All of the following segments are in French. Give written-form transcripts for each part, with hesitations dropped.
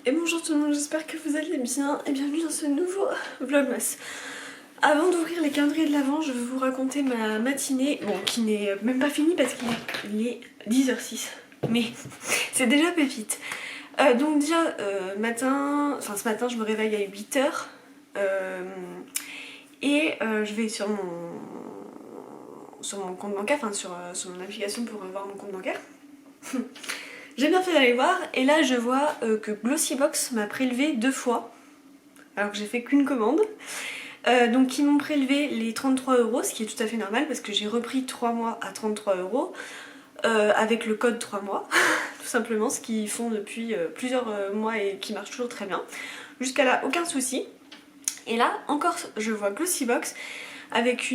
Et bonjour tout le monde, j'espère que vous allez bien et bienvenue dans ce nouveau vlogmas. Avant d'ouvrir les calendriers de l'Avent, je vais vous raconter ma matinée, bon qui n'est même pas finie parce qu'il est 10h06, mais c'est déjà pépite. Donc déjà ce matin je me réveille à 8h et je vais sur mon compte bancaire, enfin sur mon application pour voir mon compte bancaire. J'ai bien fait d'aller voir et là je vois que Glossybox m'a prélevé 2 fois alors que j'ai fait qu'une commande. Donc ils m'ont prélevé les 33 €, ce qui est tout à fait normal parce que j'ai repris 3 mois à 33 € avec le code 3 mois tout simplement, ce qu'ils font depuis plusieurs mois et qui marche toujours très bien. Jusqu'à là aucun souci. Et là encore je vois Glossybox avec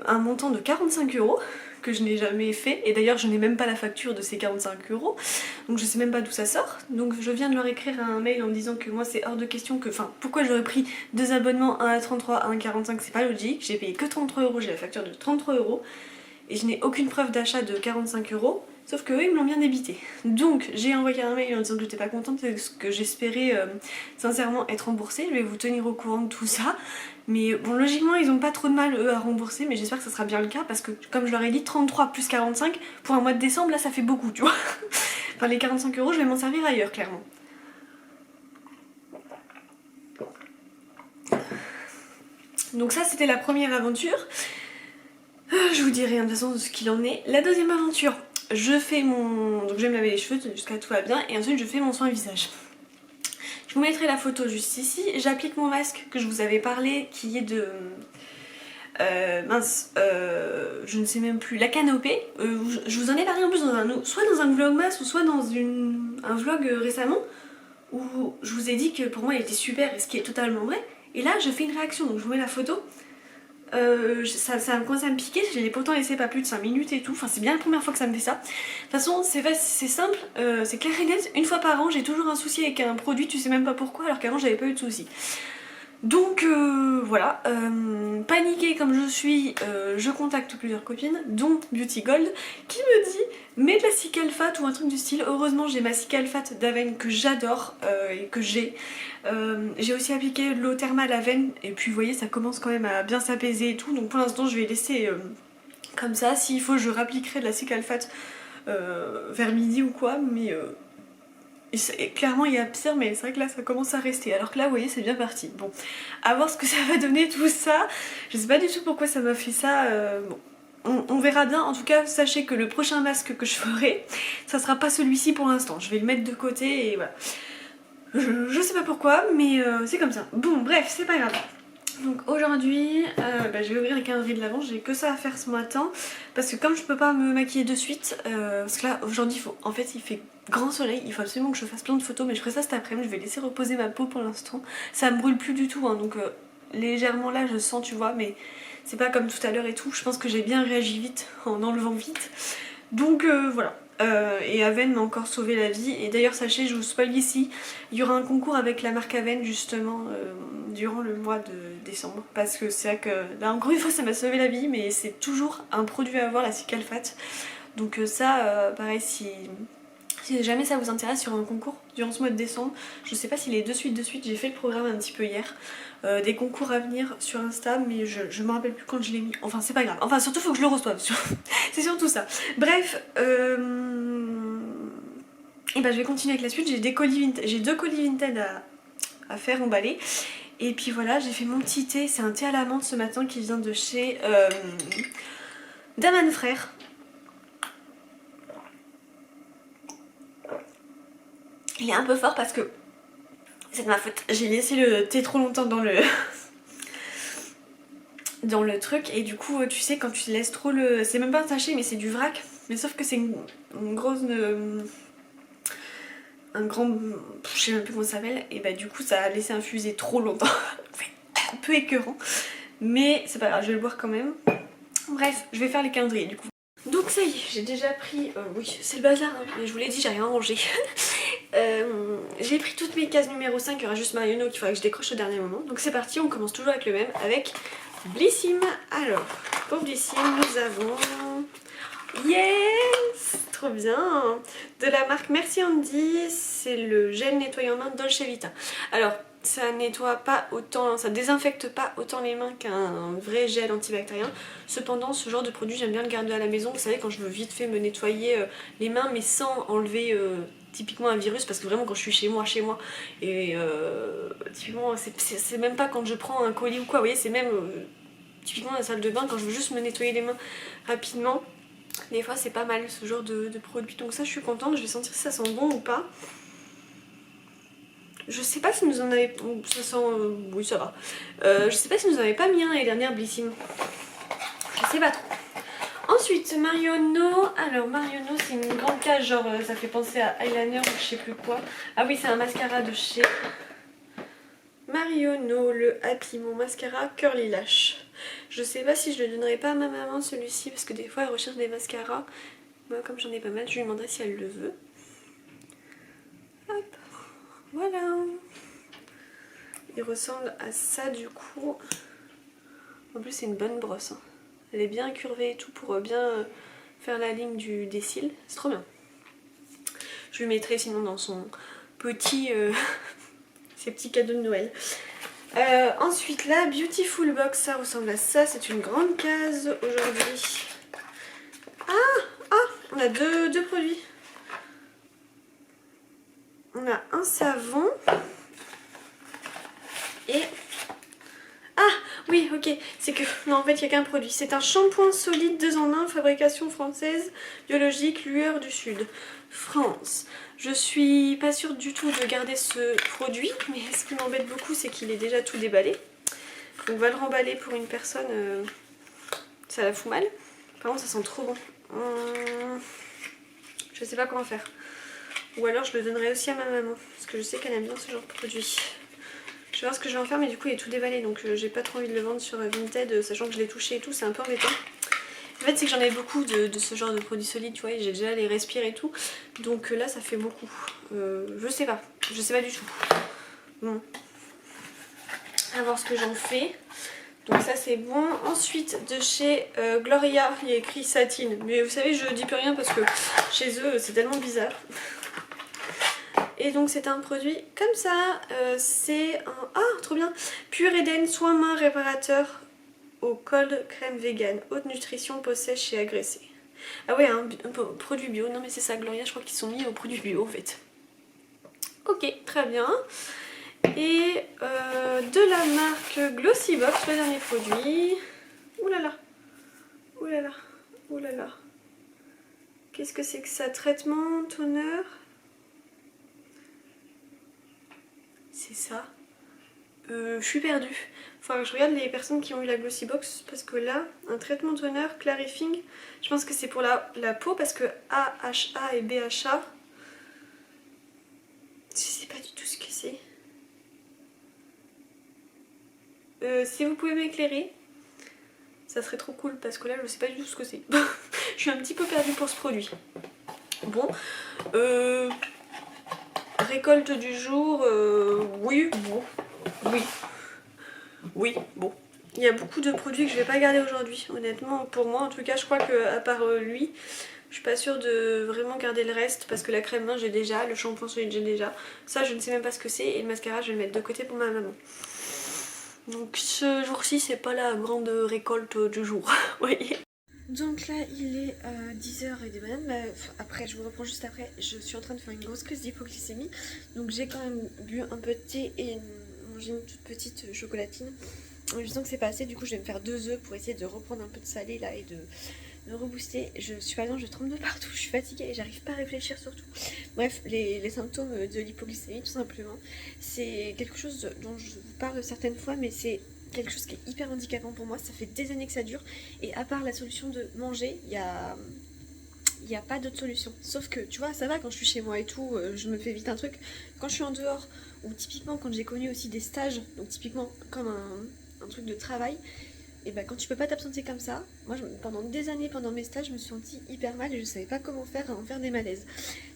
un montant de 45 € que je n'ai jamais fait, et d'ailleurs je n'ai même pas la facture de ces 45 €, donc je sais même pas d'où ça sort. Donc je viens de leur écrire un mail en me disant que moi c'est hors de question que, enfin pourquoi j'aurais pris 2 abonnements, un à 33, un à 45, c'est pas logique, j'ai payé que 33 €, j'ai la facture de 33 € et je n'ai aucune preuve d'achat de 45 €, sauf que eux ils me l'ont bien débité. Donc j'ai envoyé un mail en disant que j'étais pas contente et que j'espérais sincèrement être remboursée. Je vais vous tenir au courant de tout ça. Mais bon, logiquement ils ont pas trop de mal eux à rembourser, mais j'espère que ça sera bien le cas parce que comme je leur ai dit, 33 plus 45 pour un mois de décembre, là ça fait beaucoup, tu vois. Enfin les 45 € je vais m'en servir ailleurs clairement. Donc ça c'était la première aventure. Je vous dirai de toute façon de ce qu'il en est. La deuxième aventure, donc je vais me laver les cheveux jusqu'à tout va bien et ensuite je fais mon soin visage. Je vous mettrai la photo juste ici. J'applique mon masque que je vous avais parlé qui est de... je ne sais même plus, la canopée. Je vous en ai parlé en plus soit dans un vlogmas ou soit dans un vlog récemment où je vous ai dit que pour moi il était super, et ce qui est totalement vrai. Et là je fais une réaction, donc je vous mets la photo. Ça a commencé à me piquer, je l'ai pourtant laissé pas plus de 5 minutes et tout, enfin c'est bien la première fois que ça me fait ça. De toute façon c'est simple, c'est clair et net, une fois par an j'ai toujours un souci avec un produit, tu sais même pas pourquoi, alors qu'avant j'avais pas eu de souci. Donc voilà, paniquée comme je suis, je contacte plusieurs copines, dont Beauty Gold, qui me dit mets de la Cicalfate ou un truc du style. Heureusement j'ai ma Cicalfate d'Aven que j'adore et que j'ai. J'ai aussi appliqué l'eau thermale Aven et puis vous voyez ça commence quand même à bien s'apaiser et tout, donc pour l'instant je vais laisser comme ça. S'il faut je réappliquerai de la Cicalfate vers midi ou quoi, mais... clairement il y a pire, mais c'est vrai que là ça commence à rester, alors que là vous voyez c'est bien parti. Bon, à voir ce que ça va donner tout ça, je sais pas du tout pourquoi ça m'a fait ça, bon on verra bien. En tout cas sachez que le prochain masque que je ferai ça sera pas celui-ci pour l'instant, je vais le mettre de côté et voilà. Je sais pas pourquoi mais c'est comme ça. Bon bref, c'est pas grave. Donc aujourd'hui, je vais ouvrir les calendriers de l'Avent, j'ai que ça à faire ce matin parce que comme je peux pas me maquiller de suite, parce que là aujourd'hui en fait il fait grand soleil, il faut absolument que je fasse plein de photos, mais je ferai ça cet après-midi, je vais laisser reposer ma peau pour l'instant. Ça me brûle plus du tout, hein, donc légèrement là je sens, tu vois, mais c'est pas comme tout à l'heure et tout, je pense que j'ai bien réagi vite en enlevant vite. Donc voilà. Et Aven m'a encore sauvé la vie, et d'ailleurs sachez, je vous spoil ici, il y aura un concours avec la marque Aven justement durant le mois de décembre, parce que c'est vrai que là encore une fois ça m'a sauvé la vie, mais c'est toujours un produit à avoir, la Cicalfate. Donc ça pareil, si jamais ça vous intéresse, sur un concours durant ce mois de décembre, je sais pas s'il est de suite, j'ai fait le programme un petit peu hier, des concours à venir sur Insta, mais je me rappelle plus quand je l'ai mis, enfin c'est pas grave, enfin surtout faut que je le reçoive, c'est surtout ça. Bref, et je vais continuer avec la suite, j'ai 2 colis Vinted à faire emballer. Et puis voilà, j'ai fait mon petit thé, c'est un thé à la menthe ce matin qui vient de chez Daman Frères. Il est un peu fort parce que c'est de ma faute, j'ai laissé le thé trop longtemps dans le dans le truc, et du coup tu sais quand tu laisses trop le... c'est même pas un sachet mais c'est du vrac, mais sauf que c'est une grosse... un grand... je sais même plus comment ça s'appelle, et du coup ça a laissé infuser trop longtemps. Un peu écœurant, mais c'est pas grave, je vais le boire quand même. Bref, je vais faire les calendriers du coup. Donc ça y est, j'ai déjà pris... oui, c'est le bazar, hein, mais je vous l'ai dit, j'ai rien rangé. J'ai pris toutes mes cases numéro 5, il y aura juste Marionneau qu'il faudra que je décroche au dernier moment. Donc c'est parti, on commence toujours avec le même, avec Blissim. Alors, pour Blissim, nous avons Yes! Trop bien! De la marque Merci Andy, c'est le gel nettoyant main Dolce Vita. Alors, ça nettoie pas autant, ça désinfecte pas autant les mains qu'un vrai gel antibactérien. Cependant, ce genre de produit, j'aime bien le garder à la maison. Vous savez, quand je veux vite fait me nettoyer les mains, mais sans enlever typiquement un virus, parce que vraiment quand je suis chez moi, et typiquement, c'est même pas quand je prends un colis ou quoi, vous voyez, c'est même typiquement la salle de bain, quand je veux juste me nettoyer les mains rapidement. Des fois c'est pas mal ce genre de produit, donc ça je suis contente, je vais sentir si ça sent bon ou pas. Je sais pas si nous en avait... ça sent... oui ça va. Je sais pas si nous en avait pas mis un l'année dernière Blissim. Je sais pas trop. Ensuite Marionneau, alors Marionneau c'est une grande cage genre ça fait penser à eyeliner ou je sais plus quoi. Ah oui c'est un mascara de chez Marionneau, le Happy, mon mascara Curly Lash. Je sais pas si je le donnerai pas à ma maman celui-ci parce que des fois elle recherche des mascaras. Moi comme j'en ai pas mal, je lui demanderai si elle le veut. Hop, voilà. Il ressemble à ça du coup. En plus c'est une bonne brosse. Hein. Elle est bien incurvée et tout pour bien faire la ligne des cils. C'est trop bien. Je lui mettrai sinon dans son petit... ses petits cadeaux de Noël. Ensuite la Beautiful Box, ça ressemble à ça, c'est une grande case aujourd'hui. On a deux produits. On a un savon et... Ah oui ok, c'est que... Non en fait il n'y a qu'un produit. C'est un shampoing solide 2 en 1, fabrication française, biologique, Lueur du Sud, France. Je suis pas sûre du tout de garder ce produit, mais ce qui m'embête beaucoup c'est qu'il est déjà tout déballé. Donc on va le remballer pour une personne, ça la fout mal. Par contre ça sent trop bon. Je sais pas comment faire. Ou alors je le donnerai aussi à ma maman, parce que je sais qu'elle aime bien ce genre de produit. Je vais voir ce que je vais en faire, mais du coup il est tout déballé, donc j'ai pas trop envie de le vendre sur Vinted, sachant que je l'ai touché et tout, c'est un peu embêtant. En fait c'est que j'en ai beaucoup de ce genre de produits solides, tu vois, j'ai déjà les respire et tout, donc là ça fait beaucoup. Je sais pas du tout. Bon. À voir ce que j'en fais. Donc ça c'est bon. Ensuite de chez Gloria, il y a écrit satine. Mais vous savez je dis plus rien parce que chez eux c'est tellement bizarre. Et donc c'est un produit comme ça. C'est un... Ah trop bien. Pure Eden soin main réparateur au cold crème vegan. Haute nutrition, peau sèche et agressée. Ah ouais un produit bio. Non mais c'est ça Gloria, je crois qu'ils sont mis au produit bio en fait. Ok très bien. Et de la marque Glossybox, le dernier produit. Oulala, oulala, oulala. Qu'est-ce que c'est que ça? Traitement, toner. C'est ça. Je suis perdue. Faut que je regarde les personnes qui ont eu la Glossybox parce que là, un traitement toner, clarifying, je pense que c'est pour la peau parce que AHA et BHA, je sais pas du tout ce que c'est. Si vous pouvez m'éclairer, ça serait trop cool parce que là je sais pas du tout ce que c'est. Je suis un petit peu perdue pour ce produit. Bon, récolte du jour, oui, bon, oui, bon. Il y a beaucoup de produits que je vais pas garder aujourd'hui, honnêtement, pour moi en tout cas, je crois que à part lui, je suis pas sûre de vraiment garder le reste parce que la crème main j'ai déjà, le shampoing solide j'ai déjà, ça je ne sais même pas ce que c'est et le mascara je vais le mettre de côté pour ma maman. Donc ce jour-ci c'est pas la grande récolte du jour, vous voyez. Donc là il est 10h et des bananes, après je vous reprends juste après, je suis en train de faire une grosse crise d'hypoglycémie. Donc j'ai quand même bu un peu de thé et mangé une toute petite chocolatine. Je sens que c'est pas assez, du coup je vais me faire 2 œufs pour essayer de reprendre un peu de salé là et de me rebooster. Je suis pas bien, je tremble de partout, je suis fatiguée et j'arrive pas à réfléchir surtout. Bref, les symptômes de l'hypoglycémie tout simplement, c'est quelque chose dont je vous parle certaines fois mais c'est quelque chose qui est hyper handicapant pour moi, ça fait des années que ça dure et à part la solution de manger, il y a pas d'autre solution. Sauf que tu vois ça va quand je suis chez moi et tout, je me fais vite un truc. Quand je suis en dehors ou typiquement quand j'ai connu aussi des stages, donc typiquement comme un truc de travail, et bah quand tu peux pas t'absenter comme ça, moi pendant des années, pendant mes stages, je me suis sentie hyper mal et je savais pas comment faire à en faire des malaises.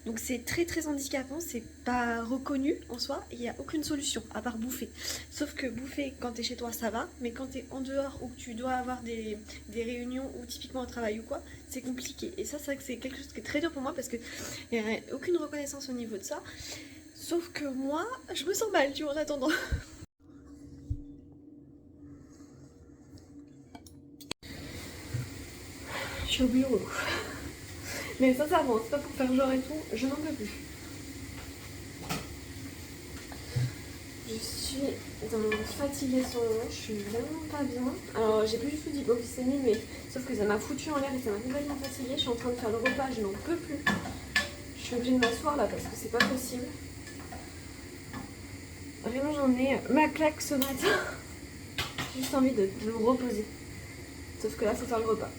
Donc c'est très très handicapant, c'est pas reconnu en soi, il n'y a aucune solution à part bouffer. Sauf que bouffer quand t'es chez toi ça va, mais quand t'es en dehors ou que tu dois avoir des réunions ou typiquement au travail ou quoi, c'est compliqué. Et ça c'est vrai que c'est quelque chose qui est très dur pour moi parce que il n'y a aucune reconnaissance au niveau de ça. Sauf que moi, je me sens mal, tu vois, en attendant. Je suis au bureau. Mais sincèrement, c'est pas pour faire genre et tout, je n'en peux plus. Je suis dans une fatiguée sur le moment, je suis vraiment pas bien. Alors j'ai plus du tout d'hypoglycémie, mais sauf que ça m'a foutu en l'air et ça m'a complètement fatiguée. Je suis en train de faire le repas, je n'en peux plus. Je suis obligée de m'asseoir là parce que c'est pas possible. Vraiment j'en ai ma claque ce matin. J'ai juste envie de me reposer. Sauf que là faut faire le repas.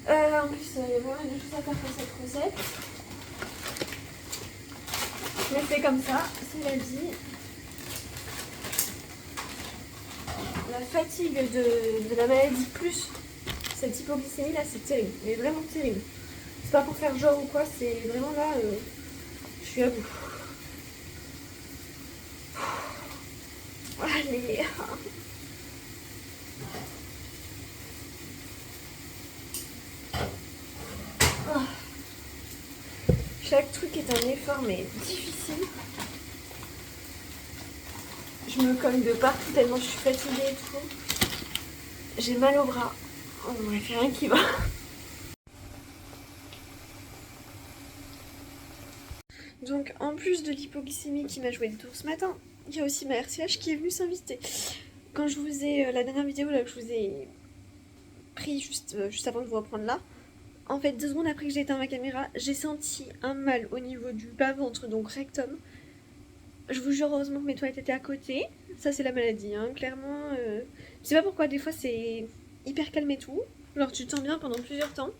En plus il y a vraiment des choses à faire pour cette recette. Mais c'est comme ça, c'est la vie. La fatigue de la maladie plus cette hypoglycémie là, c'est terrible, mais vraiment terrible. C'est pas pour faire genre ou quoi, c'est vraiment là, je suis à bout. Allez. Chaque truc est un effort mais difficile. Je me cogne de partout tellement je suis fatiguée et tout. J'ai mal au bras. Oh bref, il n'y a rien qui va. Donc en plus de l'hypoglycémie qui m'a joué le tour ce matin, il y a aussi ma RCH qui est venue s'inviter. Quand je vous ai, la dernière vidéo là, je vous ai pris juste avant de vous reprendre là, en fait 2 secondes après que j'ai éteint ma caméra, j'ai senti un mal au niveau du bas-ventre, donc rectum. Je vous jure, heureusement que mes toilettes étaient à côté. Ça c'est la maladie, hein, clairement. Je sais pas pourquoi, des fois c'est hyper calme et tout. Genre tu te sens bien pendant plusieurs temps.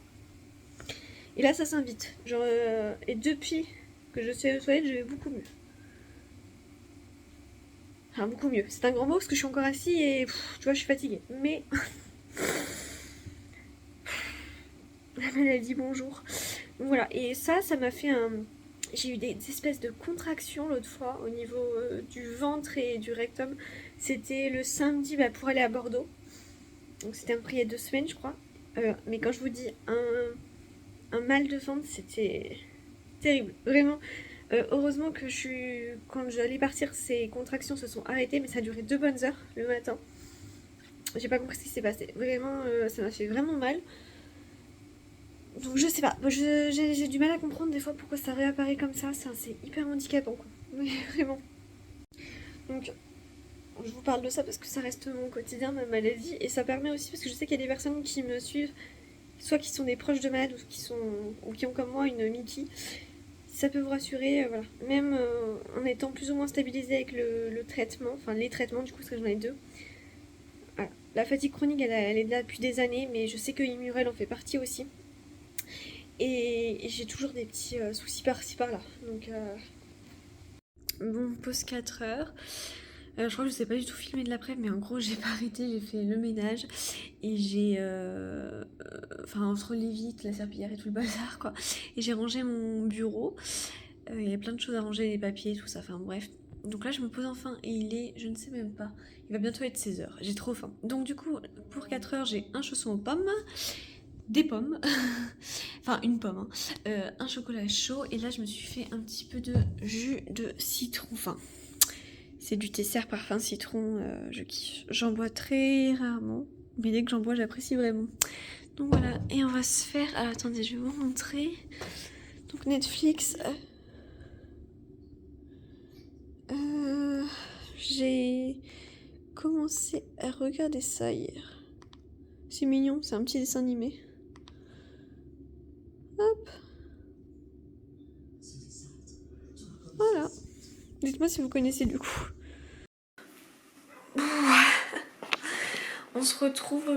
Et là ça s'invite. Genre, et depuis que je suis aux toilettes, je vais beaucoup mieux. Enfin beaucoup mieux. C'est un grand mot parce que je suis encore assise et tu vois je suis fatiguée. Mais la maladie, bonjour. Donc voilà, et ça m'a fait un... J'ai eu des espèces de contractions l'autre fois au niveau du ventre et du rectum. C'était le samedi pour aller à Bordeaux. Donc c'était un prix il y a 2 semaines je crois. Mais quand je vous dis un mal de ventre, c'était terrible. Vraiment. Heureusement que quand j'allais partir, ces contractions se sont arrêtées, mais ça a duré 2 bonnes heures le matin. J'ai pas compris ce qui s'est passé. Vraiment, ça m'a fait vraiment mal. Donc je sais pas, j'ai du mal à comprendre des fois pourquoi ça réapparaît comme ça, c'est hyper handicapant quoi. Mais vraiment. Donc je vous parle de ça parce que ça reste mon quotidien, ma maladie, et ça permet aussi parce que je sais qu'il y a des personnes qui me suivent, soit qui sont des proches de malades ou qui ont comme moi une Mickey. Ça peut vous rassurer, voilà. Même en étant plus ou moins stabilisé avec le traitement, enfin les traitements du coup parce que j'en ai 2. Voilà. La fatigue chronique elle est là depuis des années, mais je sais que Immurel en fait partie aussi. Et j'ai toujours des petits soucis par-ci par-là. Donc bon, pause 4 heures. Je crois que je sais pas du tout filmer de l'après, mais en gros j'ai pas arrêté, j'ai fait le ménage et j'ai enfin entre les vitres, la serpillière et tout le bazar quoi. Et j'ai rangé mon bureau. Il y a plein de choses à ranger, les papiers, tout ça, enfin bref. Donc là je me pose enfin et il est, je ne sais même pas, il va bientôt être 16 heures. J'ai trop faim. Donc du coup pour 4 heures j'ai un chausson aux pommes, des pommes, enfin une pomme, hein. Un chocolat chaud, et là je me suis fait un petit peu de jus de citron, enfin c'est du Tesser parfum citron, je kiffe. J'en bois très rarement, mais dès que j'en bois j'apprécie vraiment. Donc voilà, et on va se faire, alors, attendez je vais vous montrer, donc Netflix, j'ai commencé à regarder ça hier. C'est mignon, c'est un petit dessin animé. Hop. Voilà. Dites-moi si vous connaissez du coup. On se retrouve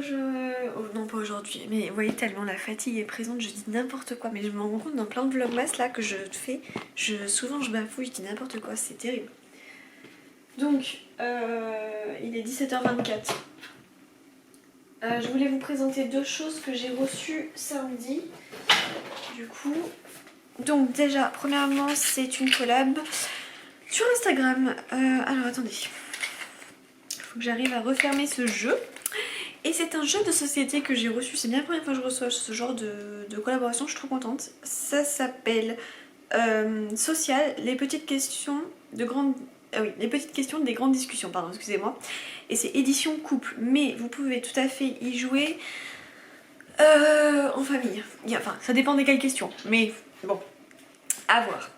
non pas aujourd'hui, mais vous voyez tellement la fatigue est présente, je dis n'importe quoi, mais je me rends compte dans plein de vlogmas là que je fais, souvent je bafouille, je dis n'importe quoi, c'est terrible. Donc, il est 17h24. Je voulais vous présenter deux choses que j'ai reçues samedi. Du coup, donc déjà, premièrement, c'est une collab sur Instagram. Alors attendez, il faut que j'arrive à refermer ce jeu. Et c'est un jeu de société que j'ai reçu. C'est bien la première fois que je reçois ce genre de collaboration. Je suis trop contente. Ça s'appelle Social, les petites questions de grandes... Ah oui, les petites questions des grandes discussions, pardon, excusez-moi. Et c'est édition couple, mais vous pouvez tout à fait y jouer en famille. Enfin, ça dépend des quelles questions, mais bon, à voir.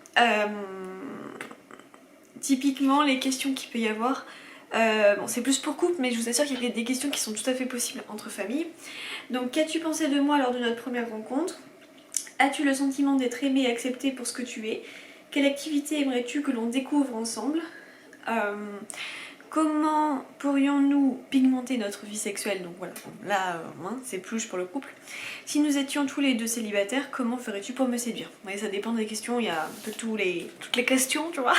Typiquement, les questions qu'il peut y avoir, bon, c'est plus pour couple, mais je vous assure qu'il y a des questions qui sont tout à fait possibles entre familles. Donc, qu'as-tu pensé de moi lors de notre première rencontre? As-tu le sentiment d'être aimé et accepté pour ce que tu es? Quelle activité aimerais-tu que l'on découvre ensemble? Comment pourrions-nous pigmenter notre vie sexuelle? Donc voilà, bon, là, c'est plus pour le couple. Si nous étions tous les deux célibataires, comment ferais-tu pour me séduire? Ouais, ça dépend des questions, il y a un peu toutes les questions, tu vois.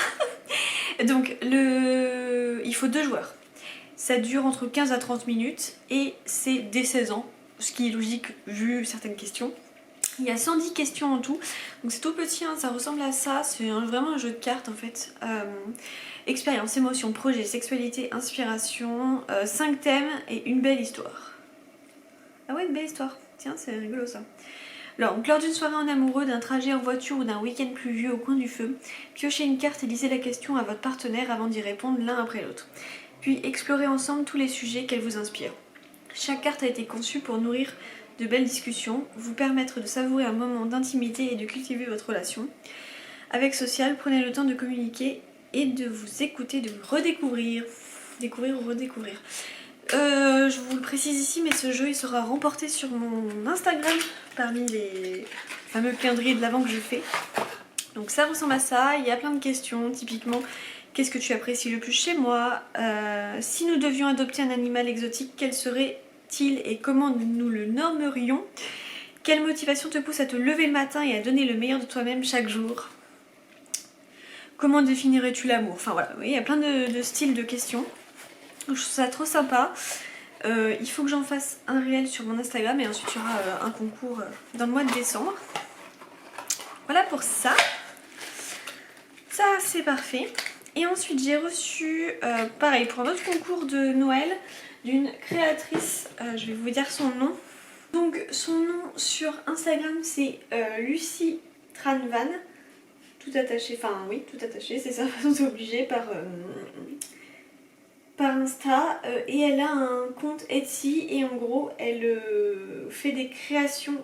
Donc, il faut 2 joueurs. Ça dure entre 15 à 30 minutes et c'est dès 16 ans, ce qui est logique vu certaines questions. Il y a 110 questions en tout, donc c'est tout petit, hein, ça ressemble à ça, c'est vraiment un jeu de cartes en fait. Expérience, émotion, projet, sexualité, inspiration, 5 thèmes et une belle histoire. Ah ouais, une belle histoire, tiens, c'est rigolo ça. Alors, donc, lors d'une soirée en amoureux, d'un trajet en voiture ou d'un week-end pluvieux au coin du feu, piochez une carte et lisez la question à votre partenaire avant d'y répondre l'un après l'autre. Puis explorez ensemble tous les sujets qu'elle vous inspire. Chaque carte a été conçue pour nourrir de belles discussions, vous permettre de savourer un moment d'intimité et de cultiver votre relation. Avec Social, prenez le temps de communiquer et de vous écouter, de vous redécouvrir. Découvrir ou redécouvrir. Je vous le précise ici, mais ce jeu il sera remporté sur mon Instagram parmi les fameux calendriers de l'avant que je fais. Donc ça ressemble à ça, il y a plein de questions, typiquement qu'est-ce que tu apprécies le plus chez moi? Si nous devions adopter un animal exotique, quel serait-il et comment nous le nommerions? Quelle motivation te pousse à te lever le matin et à donner le meilleur de toi-même chaque jour? Comment définirais-tu l'amour? Enfin voilà, oui, il y a plein de styles de questions. Je trouve ça trop sympa. Il faut que j'en fasse un réel sur mon Instagram et ensuite il y aura un concours dans le mois de décembre. Voilà pour ça. Ça c'est parfait. Et ensuite j'ai reçu, pareil, pour un autre concours de Noël, d'une créatrice, je vais vous dire son nom. Donc son nom sur Instagram c'est Lucie Tranvan, tout attaché, enfin oui, tout attaché, c'est sa façon, c'est obligé par Insta, et elle a un compte Etsy et en gros elle fait des créations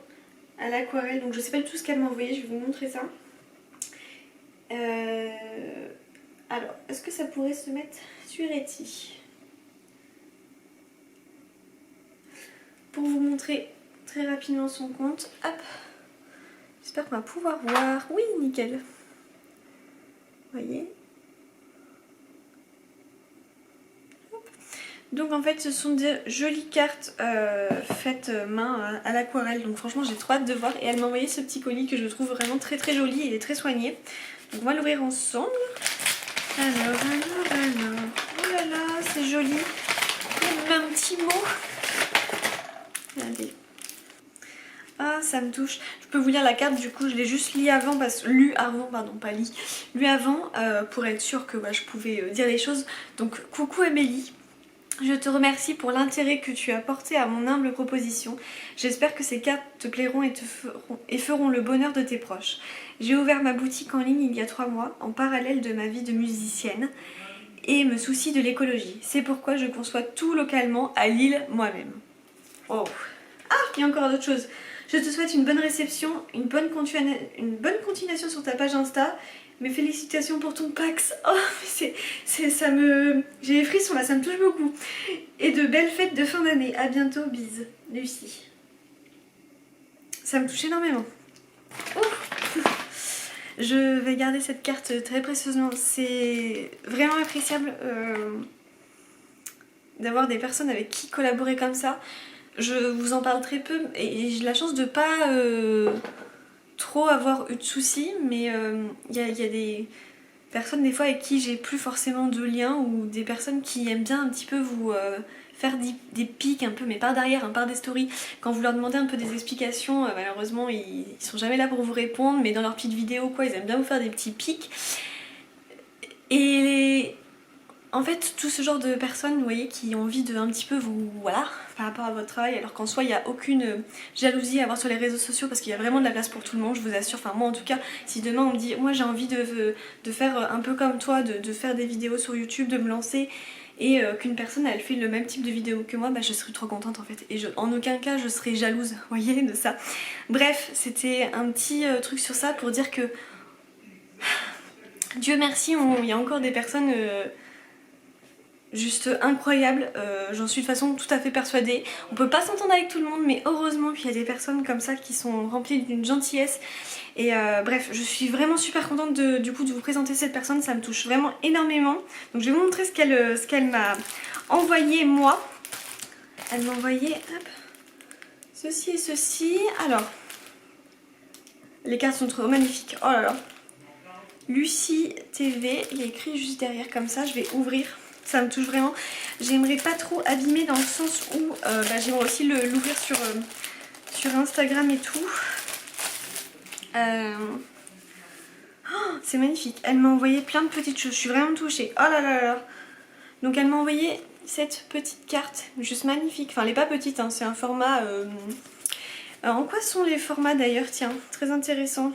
à l'aquarelle, donc je sais pas du tout ce qu'elle m'a envoyé, je vais vous montrer ça. Alors, est-ce que ça pourrait se mettre sur Etsy? Pour vous montrer très rapidement son compte, hop, j'espère qu'on va pouvoir voir, oui nickel, vous voyez. Donc en fait ce sont des jolies cartes faites main à l'aquarelle, donc franchement j'ai trop hâte de voir. Et elle m'a envoyé ce petit colis que je trouve vraiment très très joli, il est très soigné. Donc on va l'ouvrir ensemble. Alors, oh là là, c'est joli. Il y a un petit mot. Regardez. Ah, ça me touche. Je peux vous lire la carte, du coup je l'ai juste lu avant, lu avant pour être sûre que je pouvais dire les choses. Donc coucou Amélie. Je te remercie pour l'intérêt que tu as porté à mon humble proposition. J'espère que ces cartes te plairont et feront le bonheur de tes proches. J'ai ouvert ma boutique en ligne il y a 3 mois, en parallèle de ma vie de musicienne, et me soucie de l'écologie. C'est pourquoi je conçois tout localement à Lille moi-même. Oh. Ah, il y a encore d'autres choses. Je te souhaite une bonne réception, une bonne continuation sur ta page Insta. Mes félicitations pour ton Pax. Oh, ça me... J'ai les frissons là, ça me touche beaucoup. Et de belles fêtes de fin d'année. À bientôt, bise. Lucie. Ça me touche énormément. Je vais garder cette carte très précieusement. C'est vraiment appréciable d'avoir des personnes avec qui collaborer comme ça. Je vous en parle très peu et j'ai la chance de pas... trop avoir eu de soucis, mais il y a des personnes des fois avec qui j'ai plus forcément de lien, ou des personnes qui aiment bien un petit peu vous faire des pics un peu, mais par derrière, par des stories. Quand vous leur demandez un peu des explications, malheureusement ils sont jamais là pour vous répondre, mais dans leurs petites vidéos quoi, ils aiment bien vous faire des petits pics. Et en fait, tout ce genre de personnes, vous voyez, qui ont envie de un petit peu vous, voilà, par rapport à votre travail, alors qu'en soi, il n'y a aucune jalousie à avoir sur les réseaux sociaux parce qu'il y a vraiment de la place pour tout le monde, je vous assure. Enfin, moi en tout cas, si demain on me dit, moi j'ai envie de faire un peu comme toi, de faire des vidéos sur YouTube, de me lancer, et qu'une personne elle fait le même type de vidéo que moi, bah je serais trop contente en fait. Et en aucun cas je serais jalouse, vous voyez, de ça. Bref, c'était un petit truc sur ça pour dire que Dieu merci, il y a encore des personnes juste incroyables, j'en suis de façon tout à fait persuadée. On peut pas s'entendre avec tout le monde, mais heureusement qu'il y a des personnes comme ça qui sont remplies d'une gentillesse. Et bref, je suis vraiment super contente du coup de vous présenter cette personne, ça me touche vraiment énormément. Donc je vais vous montrer ce qu'elle m'a envoyé moi. Elle m'a envoyé hop, ceci et ceci. Alors, les cartes sont trop magnifiques, oh là là. Lucie TV, il est écrit juste derrière comme ça, je vais ouvrir. Ça me touche vraiment. J'aimerais pas trop abîmer dans le sens où j'aimerais aussi l'ouvrir sur Instagram et tout. Oh, c'est magnifique. Elle m'a envoyé plein de petites choses. Je suis vraiment touchée. Oh là là là. Donc elle m'a envoyé cette petite carte, juste magnifique. Enfin, elle est pas petite, hein, c'est un format... en quoi sont les formats d'ailleurs? Tiens, très intéressant.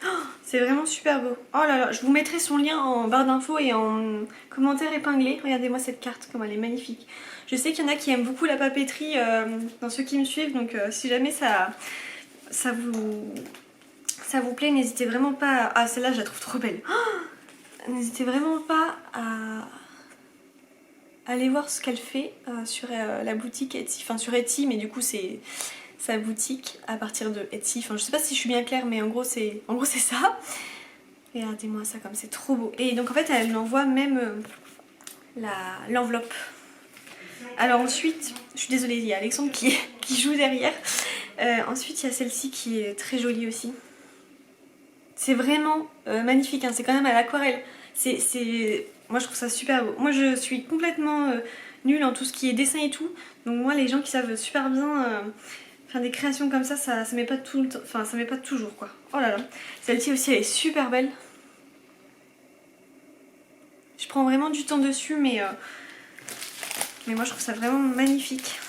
Oh, c'est vraiment super beau. Oh là là, je vous mettrai son lien en barre d'infos et en commentaire épinglé. Regardez-moi cette carte, comme elle est magnifique. Je sais qu'il y en a qui aiment beaucoup la papeterie dans ceux qui me suivent, donc si jamais ça vous plaît, n'hésitez vraiment pas à... Ah, celle-là, je la trouve trop belle. Oh, n'hésitez vraiment pas à aller voir ce qu'elle fait sur la boutique Etsy. Enfin, sur Etsy, mais du coup, c'est sa boutique à partir de Etsy. Enfin, je sais pas si je suis bien claire, mais en gros c'est ça. Regardez-moi ça comme c'est trop beau. Et donc en fait elle m'envoie même l'enveloppe. Alors ensuite, je suis désolée, il y a Alexandre qui joue derrière. Ensuite il y a celle-ci qui est très jolie aussi. C'est vraiment magnifique, hein. C'est quand même à l'aquarelle. Moi je trouve ça super beau. Moi je suis complètement nulle en tout ce qui est dessin et tout. Donc moi les gens qui savent super bien... faire des créations comme ça, ça met pas tout le temps, enfin ça met pas toujours quoi. Oh là là. Celle-ci aussi elle est super belle. Je prends vraiment du temps dessus mais moi je trouve ça vraiment magnifique.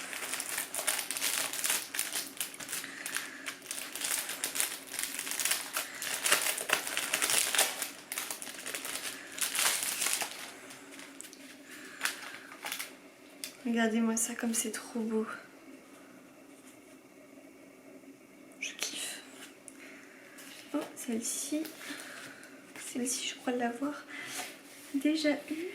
Regardez-moi ça comme c'est trop beau. Celle-ci, je crois l'avoir déjà eue.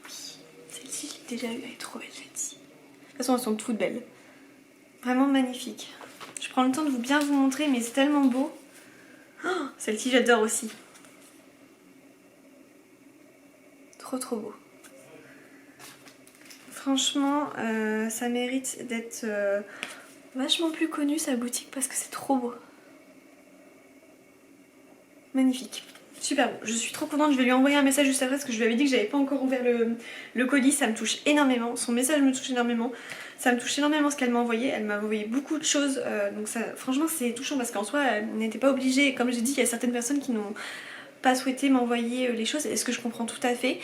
Oui, celle-ci je l'ai déjà eue, elle est trop belle celle-ci. De toute façon elles sont toutes belles. Vraiment magnifique. Je prends le temps de bien vous montrer mais c'est tellement beau. Oh, celle-ci j'adore aussi. Trop trop beau. Franchement ça mérite d'être vachement plus connu sa boutique parce que c'est trop beau. Magnifique, super beau. Je suis trop contente, je vais lui envoyer un message juste après parce que je lui avais dit que j'avais pas encore ouvert le colis. Ça me touche énormément, son message me touche énormément. Ça me touche énormément ce qu'elle m'a envoyé. Elle m'a envoyé beaucoup de choses, donc ça, franchement c'est touchant parce qu'en soi elle n'était pas obligée. Comme j'ai dit, il y a certaines personnes qui n'ont pas souhaité m'envoyer les choses, et ce que je comprends tout à fait.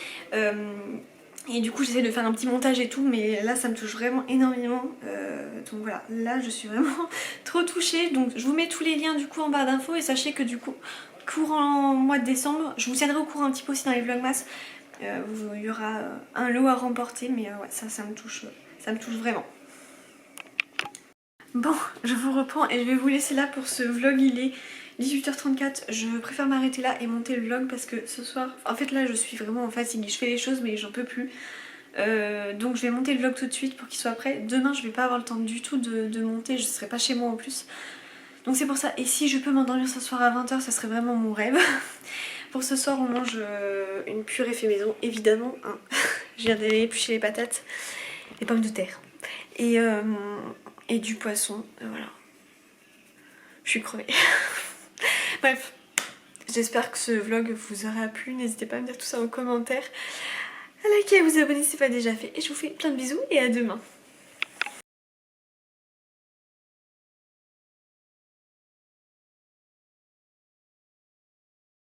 Et du coup j'essaie de faire un petit montage et tout, mais là ça me touche vraiment énormément. Donc voilà, là je suis vraiment trop touchée. Donc je vous mets tous les liens du coup en barre d'infos et sachez que du coup courant mois de décembre, je vous tiendrai au courant un petit peu aussi dans les vlogmas. Il y aura un lot à remporter, mais ouais, ça me touche vraiment. Bon, je vous reprends et je vais vous laisser là pour ce vlog. Il est 18h34, je préfère m'arrêter là et monter le vlog parce que ce soir, en fait là je suis vraiment en fatigue, je fais les choses mais j'en peux plus. Donc je vais monter le vlog tout de suite pour qu'il soit prêt. Demain je vais pas avoir le temps du tout de monter, je serai pas chez moi en plus. Donc c'est pour ça, et si je peux m'endormir ce soir à 20h, ça serait vraiment mon rêve. Pour ce soir on mange une purée fait maison, évidemment, hein. Je viens d'aller éplucher les patates, les pommes de terre et du poisson, voilà. Je suis crevée. Bref, j'espère que ce vlog vous aura plu, n'hésitez pas à me dire tout ça en commentaire. à liker, à vous abonner si ce n'est pas déjà fait. Et je vous fais plein de bisous et à demain.